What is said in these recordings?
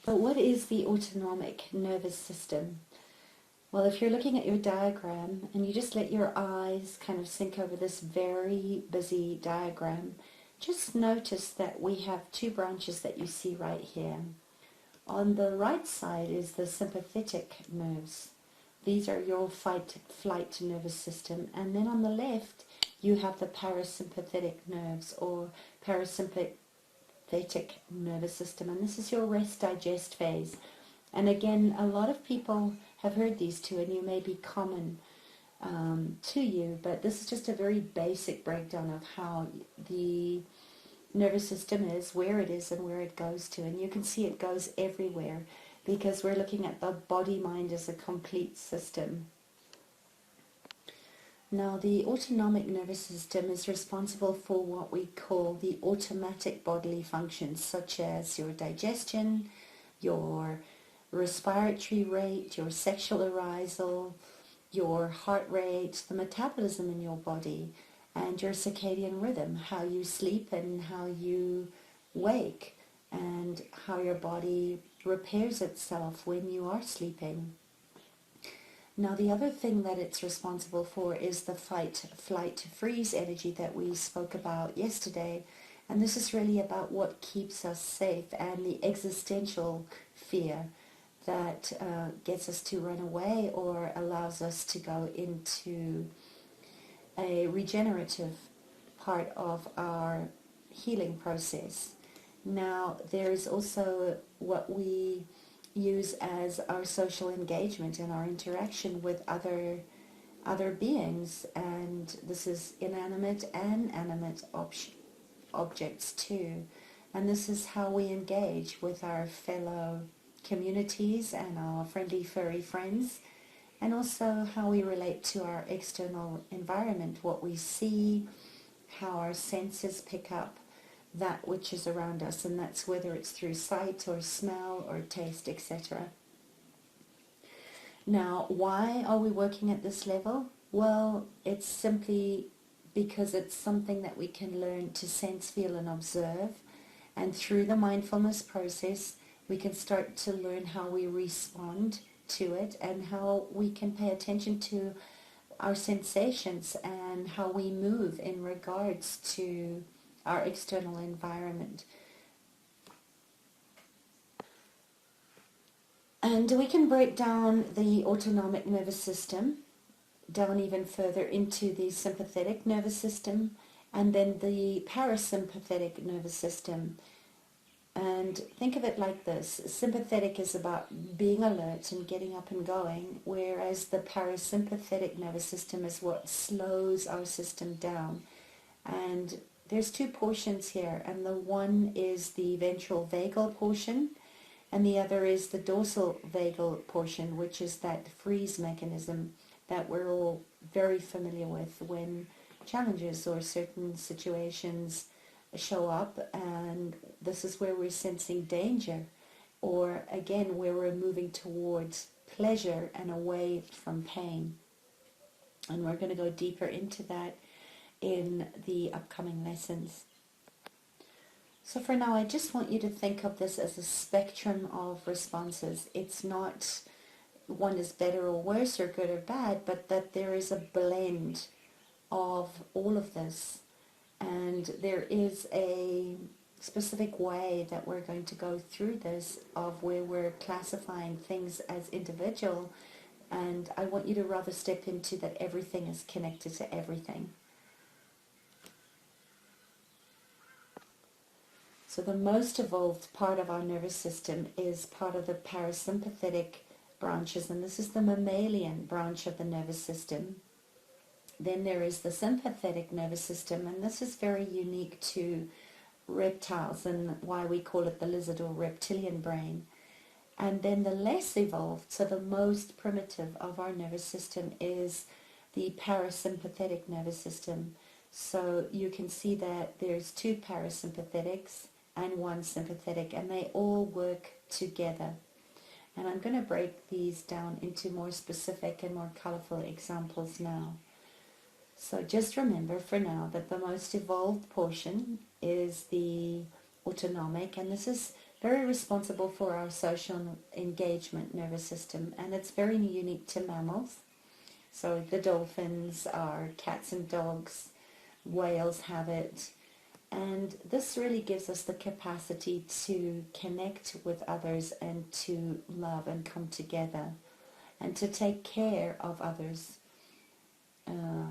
So what is the autonomic nervous system? Well, if you're looking at your diagram and you just let your eyes kind of sink over this very busy diagram, just notice that we have two branches that you see right here. On the right side is the sympathetic nerves. These are your fight-flight nervous system. And then on the left, you have the parasympathetic nerves or parasympathetic nervous system. And this is your rest-digest phase. And again, a lot of people have heard these two, and you may be common to you, but this is just a very basic breakdown of how the nervous system is, where it is, and where it goes to. And you can see it goes everywhere because we're looking at the body-mind as a complete system. Now, the autonomic nervous system is responsible for what we call the automatic bodily functions, such as your digestion, your respiratory rate, your sexual arousal, your heart rate, the metabolism in your body, and your circadian rhythm, how you sleep and how you wake, and how your body repairs itself when you are sleeping. Now, the other thing that it's responsible for is the fight, flight, freeze energy that we spoke about yesterday. And this is really about what keeps us safe and the existential fear that gets us to run away or allows us to go into a regenerative part of our healing process. Now, there is also what we use as our social engagement and our interaction with other beings, and this is inanimate and animate objects too. And this is how we engage with our fellow communities and our friendly furry friends, and also how we relate to our external environment, what we see, how our senses pick up that which is around us, and that's whether it's through sight or smell or taste, etc. Now, why are we working at this level? Well, it's simply because it's something that we can learn to sense, feel, and observe, and through the mindfulness process we can start to learn how we respond to it and how we can pay attention to our sensations and how we move in regards to our external environment. And we can break down the autonomic nervous system down even further into the sympathetic nervous system and then the parasympathetic nervous system. And think of it like this. Sympathetic is about being alert and getting up and going, whereas the parasympathetic nervous system is what slows our system down. And there's two portions here, and the one is the ventral vagal portion, and the other is the dorsal vagal portion, which is that freeze mechanism that we're all very familiar with when challenges or certain situations show up, and this is where we're sensing danger, or again where we're moving towards pleasure and away from pain. And we're going to go deeper into that in the upcoming lessons. So for now, I just want you to think of this as a spectrum of responses. It's not one is better or worse or good or bad, but that there is a blend of all of this. And there is a specific way that we're going to go through this, of where we're classifying things as individual. And I want you to rather step into that everything is connected to everything. So the most evolved part of our nervous system is part of the parasympathetic branches, and this is the mammalian branch of the nervous system. Then there is the sympathetic nervous system, and this is very unique to reptiles and why we call it the lizard or reptilian brain. And then the less evolved, so the most primitive of our nervous system, is the parasympathetic nervous system. So you can see that there's two parasympathetics and one sympathetic, and they all work together. And I'm going to break these down into more specific and more colorful examples now. So just remember for now that the most evolved portion is the autonomic, and this is very responsible for our social engagement nervous system, and it's very unique to mammals. So the dolphins, our cats and dogs, whales have it, and this really gives us the capacity to connect with others and to love and come together and to take care of others,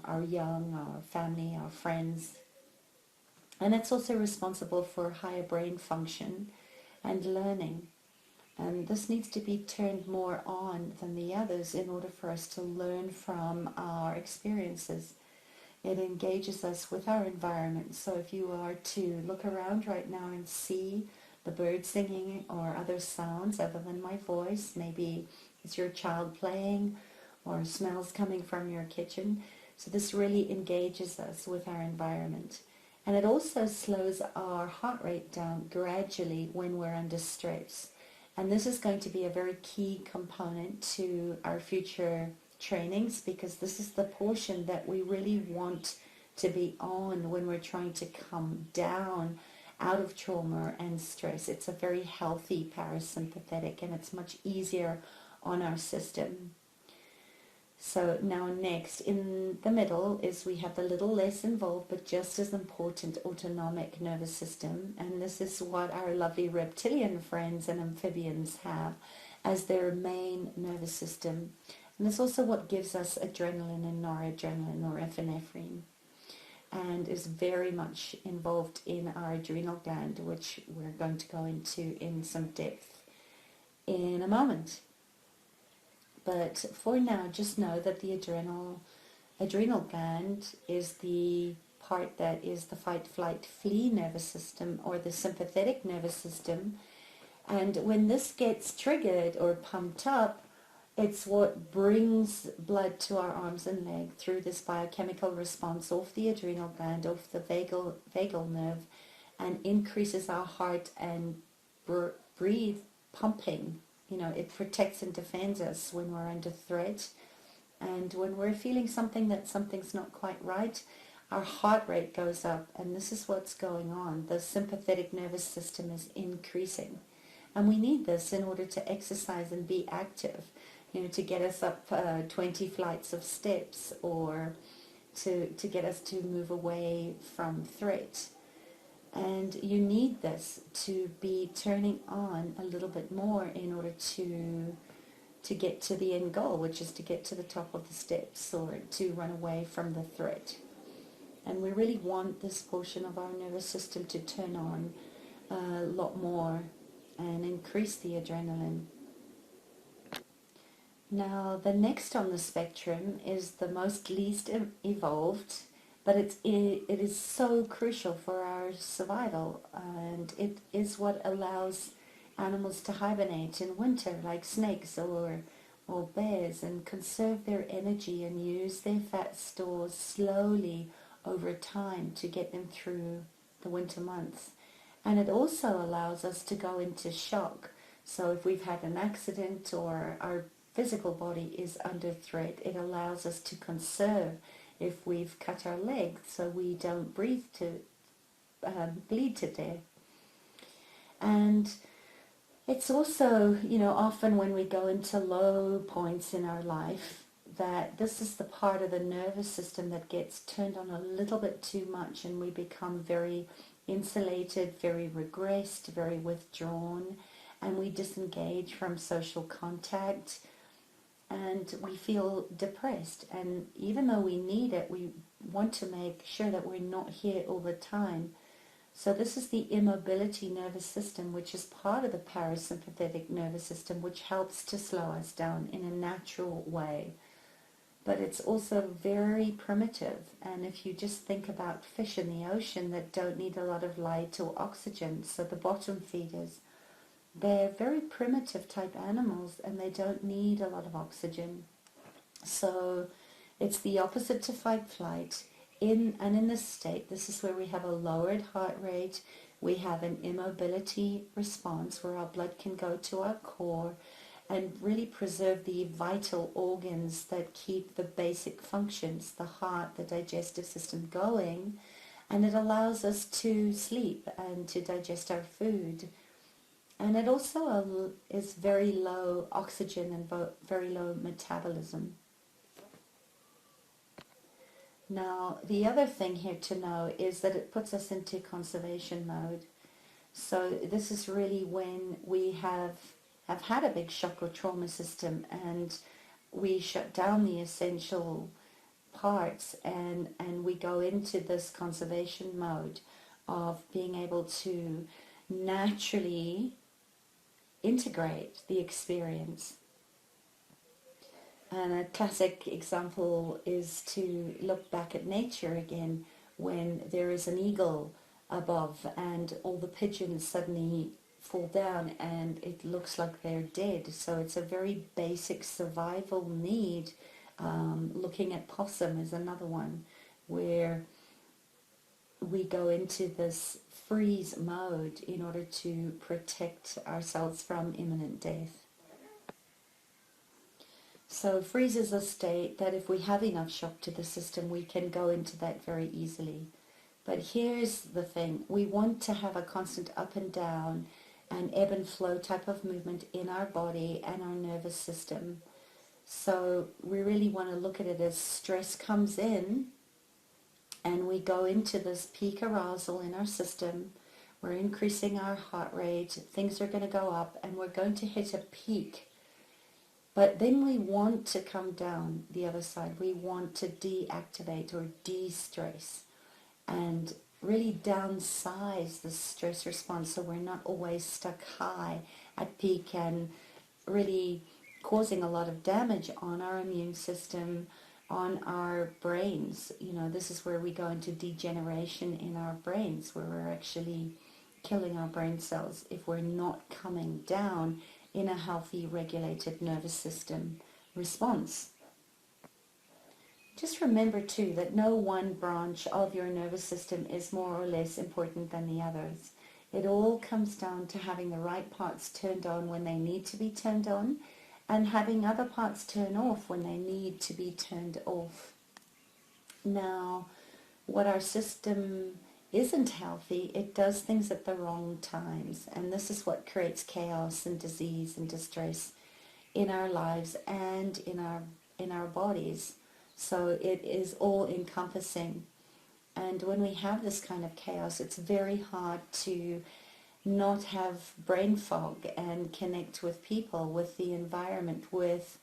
our young, our family, our friends. And it's also responsible for higher brain function and learning. And this needs to be turned more on than the others in order for us to learn from our experiences. It engages us with our environment. So if you are to look around right now and see the birds singing or other sounds other than my voice, maybe it's your child playing or smells coming from your kitchen. So this really engages us with our environment. And it also slows our heart rate down gradually when we're under stress. And this is going to be a very key component to our future trainings, because this is the portion that we really want to be on when we're trying to come down out of trauma and stress. It's a very healthy parasympathetic, and it's much easier on our system. So now next, in the middle is we have the little less involved but just as important autonomic nervous system, and this is what our lovely reptilian friends and amphibians have as their main nervous system. And it's also what gives us adrenaline and noradrenaline or epinephrine, and is very much involved in our adrenal gland, which we're going to go into in some depth in a moment. But for now, just know that the adrenal gland is the part that is the fight, flight, flee nervous system, or the sympathetic nervous system. And when this gets triggered or pumped up, it's what brings blood to our arms and legs through this biochemical response off the adrenal gland, off the vagal nerve, and increases our heart and breathe pumping. You know, it protects and defends us when we're under threat. And when we're feeling something's not quite right, our heart rate goes up, and this is what's going on. The sympathetic nervous system is increasing. And we need this in order to exercise and be active, you know, to get us up 20 flights of steps, or to get us to move away from threat. And you need this to be turning on a little bit more in order to get to the end goal, which is to get to the top of the steps or to run away from the threat. And we really want this portion of our nervous system to turn on a lot more and increase the adrenaline. Now, the next on the spectrum is the most least evolved, but it is so crucial for our survival, and it is what allows animals to hibernate in winter, like snakes or bears, and conserve their energy and use their fat stores slowly over time to get them through the winter months. And it also allows us to go into shock. So if we've had an accident or our physical body is under threat, it allows us to conserve. If we've cut our leg, so we don't bleed to death. And it's also, you know, often when we go into low points in our life, that this is the part of the nervous system that gets turned on a little bit too much, and we become very insulated, very regressed, very withdrawn, and we disengage from social contact. And we feel depressed, and even though we need it, we want to make sure that we're not here all the time. So this is the immobility nervous system, which is part of the parasympathetic nervous system, which helps to slow us down in a natural way. But it's also very primitive, and if you just think about fish in the ocean that don't need a lot of light or oxygen, so the bottom feeders, they're very primitive type animals, and they don't need a lot of oxygen. So it's the opposite to fight flight. In this state, this is where we have a lowered heart rate, we have an immobility response where our blood can go to our core and really preserve the vital organs that keep the basic functions, the heart, the digestive system going, and it allows us to sleep and to digest our food. And it also is very low oxygen and very low metabolism. Now, the other thing here to know is that it puts us into conservation mode. So this is really when we have had a big shock or trauma system, and we shut down the essential parts, and we go into this conservation mode of being able to naturally integrate the experience. And a classic example is to look back at nature again when there is an eagle above and all the pigeons suddenly fall down and it looks like they're dead. So it's a very basic survival need. Looking at possum is another one where we go into this freeze mode in order to protect ourselves from imminent death. So freeze is a state that if we have enough shock to the system, we can go into that very easily. But here's the thing, we want to have a constant up and down and ebb and flow type of movement in our body and our nervous system. So we really want to look at it as stress comes in and we go into this peak arousal in our system. We're increasing our heart rate, things are going to go up, and we're going to hit a peak. But then we want to come down the other side. We want to deactivate or de-stress and really downsize the stress response so we're not always stuck high at peak and really causing a lot of damage on our immune system, on our brains. You know, this is where we go into degeneration in our brains, where we're actually killing our brain cells if we're not coming down in a healthy, regulated nervous system response. Just remember too that no one branch of your nervous system is more or less important than the others. It all comes down to having the right parts turned on when they need to be turned on and having other parts turn off when they need to be turned off. Now, what our system isn't healthy, it does things at the wrong times, and this is what creates chaos and disease and distress in our lives and in our bodies. So it is all encompassing, and when we have this kind of chaos, it's very hard to not have brain fog and connect with people, with the environment, with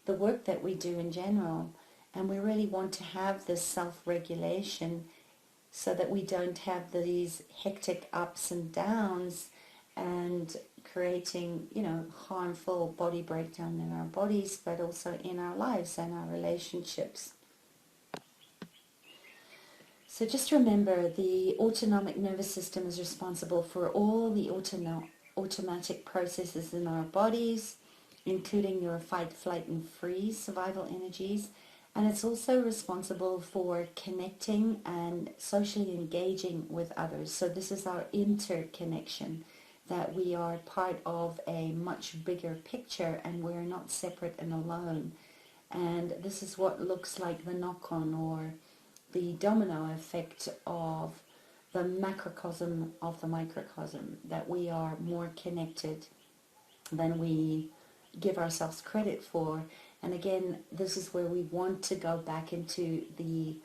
the work that we do in general. And we really want to have this self-regulation so that we don't have these hectic ups and downs and creating, you know, harmful body breakdown in our bodies, but also in our lives and our relationships. So just remember, the autonomic nervous system is responsible for all the automatic processes in our bodies, including your fight, flight, and freeze survival energies. And it's also responsible for connecting and socially engaging with others. So this is our interconnection, that we are part of a much bigger picture and we're not separate and alone. And this is what looks like the knock-on or the domino effect of the macrocosm of the microcosm, that we are more connected than we give ourselves credit for. And again, this is where we want to go back into the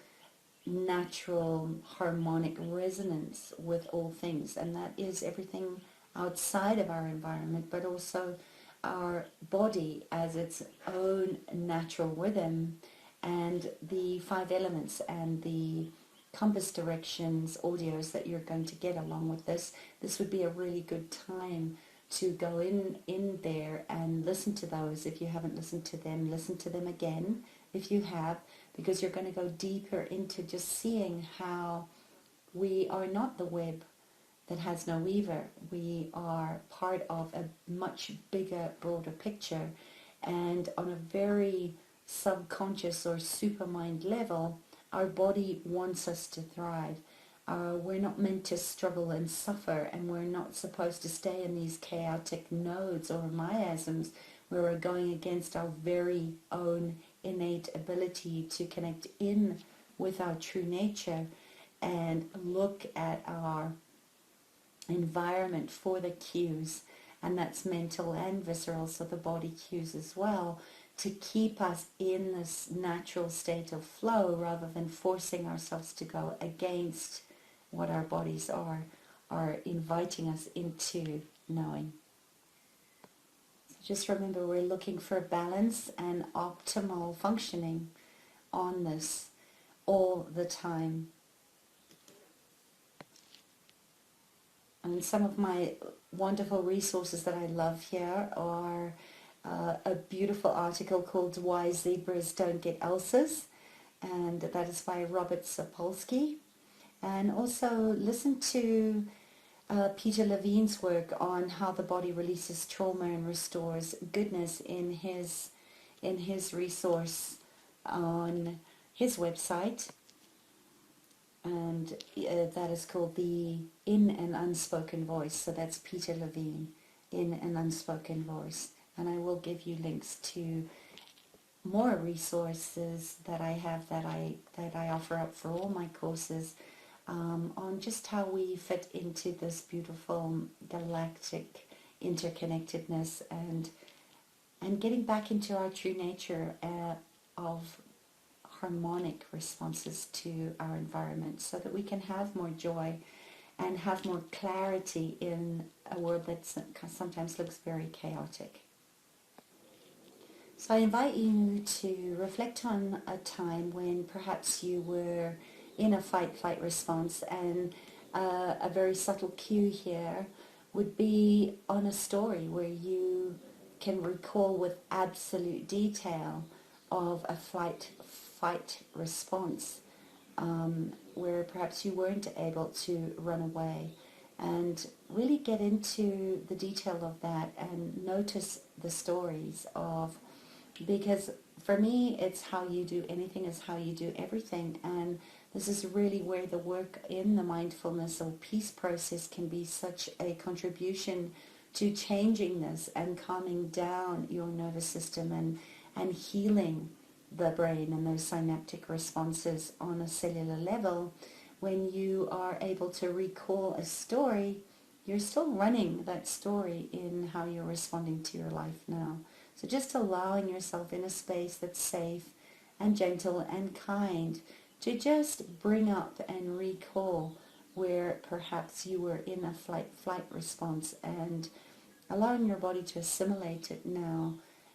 natural harmonic resonance with all things, and that is everything outside of our environment, but also our body as its own natural rhythm, and the 5 elements and the compass directions audios that you're going to get along with this. This would be a really good time to go in there and listen to those. If you haven't listened to them, listen to them again if you have, because you're going to go deeper into just seeing how we are not the web that has no weaver. We are part of a much bigger, broader picture, and on a very subconscious or supermind level, our body wants us to thrive. We're not meant to struggle and suffer, and we're not supposed to stay in these chaotic nodes or miasms where we're going against our very own innate ability to connect in with our true nature and look at our environment for the cues and that's mental and visceral, so the body cues as well, to keep us in this natural state of flow rather than forcing ourselves to go against what our bodies are inviting us into knowing. So just remember, we're looking for balance and optimal functioning on this all the time. And some of my wonderful resources that I love here are a beautiful article called Why Zebras Don't Get Ulcers, and that is by Robert Sapolsky. And also listen to Peter Levine's work on how the body releases trauma and restores goodness in his resource on his website, and that is called the In an Unspoken Voice. So that's Peter Levine, In an Unspoken Voice. And I will give you links to more resources that I have that I offer up for all my courses, on just how we fit into this beautiful galactic interconnectedness and getting back into our true nature of harmonic responses to our environment, so that we can have more joy and have more clarity in a world that sometimes looks very chaotic. So I invite you to reflect on a time when perhaps you were in a fight-flight response, and a very subtle cue here would be on a story where you can recall with absolute detail of a flight-fight response, where perhaps you weren't able to run away, and really get into the detail of that and notice the stories of, because for me it's how you do anything is how you do everything, and this is really where the work in the mindfulness or peace process can be such a contribution to changing this and calming down your nervous system and healing the brain and those synaptic responses on a cellular level. When you are able to recall a story, you're still running that story in how you're responding to your life now. So just allowing yourself in a space that's safe and gentle and kind to just bring up and recall where perhaps you were in a flight response, and allowing your body to assimilate it now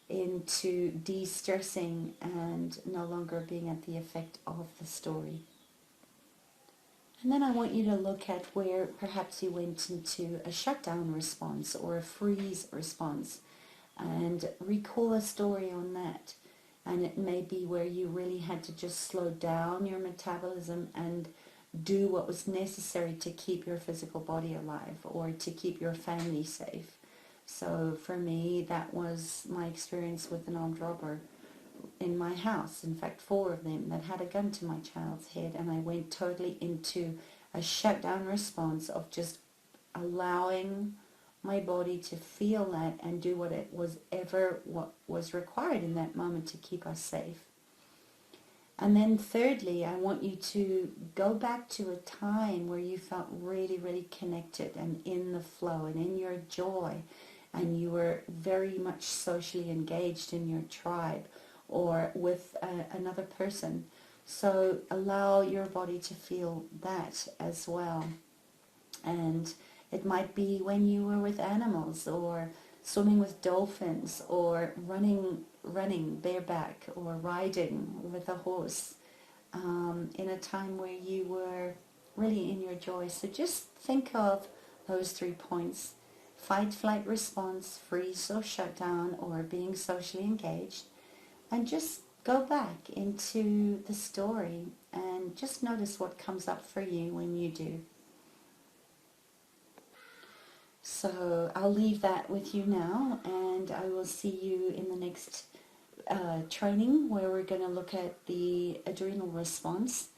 into de-stressing and no longer being at the effect of the story. And then I want you to look at where perhaps you went into a shutdown response or a freeze response, and recall a story on that. And it may be where you really had to just slow down your metabolism and do what was necessary to keep your physical body alive or to keep your family safe. So for me, that was my experience with an armed robber in my house. In fact, 4 of them that had a gun to my child's head, and I went totally into a shutdown response of just allowing my body to feel that and do what was required in that moment to keep us safe. And then thirdly, I want you to go back to a time where you felt really, really connected and in the flow and in your joy, and you were very much socially engaged in your tribe or with another person. So allow your body to feel that as well. And it might be when you were with animals, or swimming with dolphins, or running bareback, or riding with a horse, in a time where you were really in your joy. So just think of those 3 points: fight, flight response, freeze or shutdown, or being socially engaged, and just go back into the story and just notice what comes up for you when you do. So I'll leave that with you now, and I will see you in the next training, where we're going to look at the adrenal response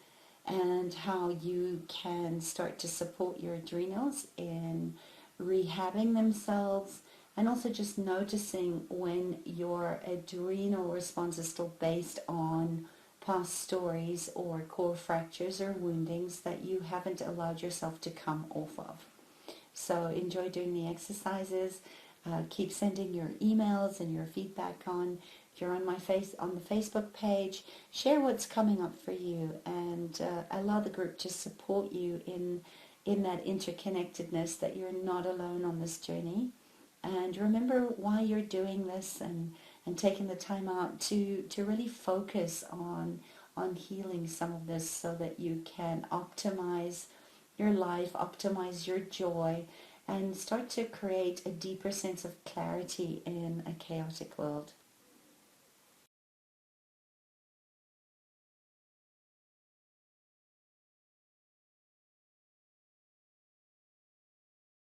and how you can start to support your adrenals in rehabbing themselves, and also just noticing when your adrenal response is still based on past stories or core fractures or woundings that you haven't allowed yourself to come off of. So enjoy doing the exercises. Keep sending your emails and your feedback on. If you're on on the Facebook page, share what's coming up for you, and allow the group to support you in that interconnectedness, that you're not alone on this journey. And remember why you're doing this, and taking the time out to really focus on healing some of this, so that you can optimize your life, optimize your joy, and start to create a deeper sense of clarity in a chaotic world.